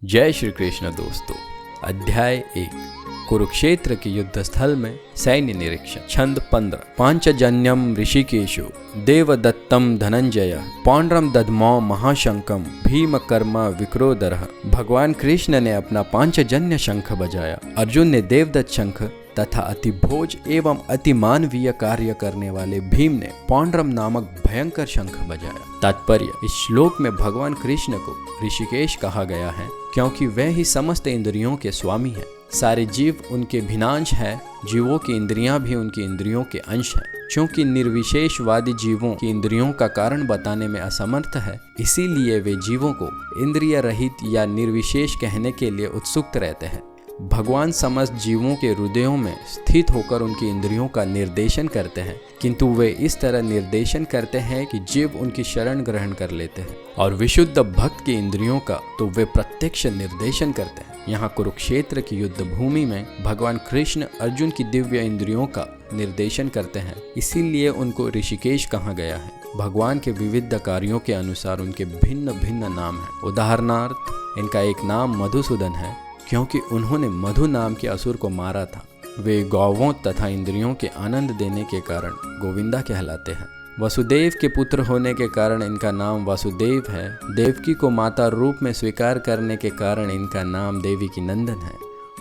जय श्री कृष्ण दोस्तों। अध्याय 1 कुरुक्षेत्र के युद्ध स्थल में सैन्य निरीक्षण। छंद 15। पांचजन्यम ऋषिकेशो देवदत्तम धनंजय पौंड्रम दधमौ महाशंकम भीम कर्म विक्रोदरः। भगवान कृष्ण ने अपना पांचजन्य शंख बजाया। अर्जुन ने देवदत्त शंख तथा अति भोज एवं अति मानवीय कार्य करने वाले भीम ने पौंड्रम नामक भयंकर शंख बजाया। तात्पर्य, इस श्लोक में भगवान कृष्ण को ऋषिकेश कहा गया है क्योंकि वे ही समस्त इंद्रियों के स्वामी हैं। सारे जीव उनके भिन्नांश हैं। जीवों की इंद्रियां भी उनकी इंद्रियों के अंश हैं। चूंकि निर्विशेषवादी जीवों की इंद्रियों का कारण बताने में असमर्थ है, इसीलिए वे जीवों को इंद्रिय रहित या निर्विशेष कहने के लिए उत्सुक रहते हैं। भगवान समस्त जीवों के हृदयों में स्थित होकर उनकी इंद्रियों का निर्देशन करते हैं, किंतु वे इस तरह निर्देशन करते हैं कि जीव उनकी शरण ग्रहण कर लेते हैं, और विशुद्ध भक्त की इंद्रियों का तो वे प्रत्यक्ष निर्देशन करते हैं। यहाँ कुरुक्षेत्र की युद्ध भूमि में भगवान कृष्ण अर्जुन की दिव्य इंद्रियों का निर्देशन करते हैं, इसीलिए उनको ऋषिकेश कहा गया है। भगवान के विविध कार्यों के अनुसार उनके भिन्न भिन्न नाम हैं। उदाहरणार्थ, इनका एक नाम मधुसूदन है क्योंकि उन्होंने मधु नाम के असुर को मारा था। वे गौवों तथा इंद्रियों के आनंद देने के कारण गोविंदा कहलाते हैं। वसुदेव के पुत्र होने के कारण इनका नाम वासुदेव है। देवकी को माता रूप में स्वीकार करने के कारण इनका नाम देवी की नंदन है।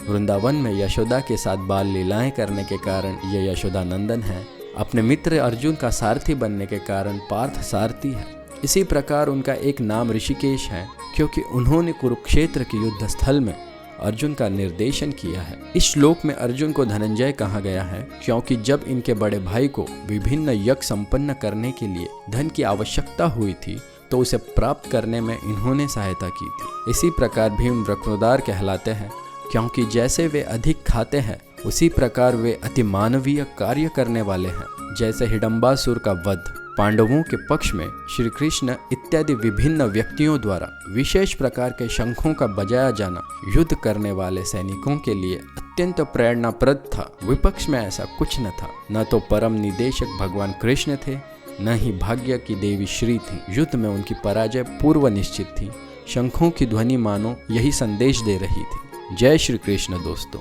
वृंदावन में यशोदा के साथ बाल लीलाएं करने के कारण ये यशोदा नंदन है। अपने मित्र अर्जुन का सारथी बनने के कारण पार्थ सारथी है। इसी प्रकार उनका एक नाम ऋषिकेश है क्योंकि उन्होंने कुरुक्षेत्र के युद्ध स्थल में अर्जुन का निर्देशन किया है। इस श्लोक में अर्जुन को धनंजय कहा गया है क्योंकि जब इनके बड़े भाई को विभिन्न यज्ञ संपन्न करने के लिए धन की आवश्यकता हुई थी तो उसे प्राप्त करने में इन्होंने सहायता की थी। इसी प्रकार भीम वृक्रोदार कहलाते हैं क्योंकि जैसे वे अधिक खाते हैं उसी प्रकार वे अति मानवीय कार्य करने वाले हैं। जैसे हिडंबासुर का वध, पांडवों के पक्ष में श्री कृष्ण इत्यादि विभिन्न व्यक्तियों द्वारा विशेष प्रकार के शंखों का बजाया जाना युद्ध करने वाले सैनिकों के लिए अत्यंत प्रेरणाप्रद था। विपक्ष में ऐसा कुछ न था। न तो परम निदेशक भगवान कृष्ण थे, न ही भाग्य की देवी श्री थी। युद्ध में उनकी पराजय पूर्व निश्चित थी। शंखों की ध्वनि मानो यही संदेश दे रही थी। जय श्री कृष्ण दोस्तों।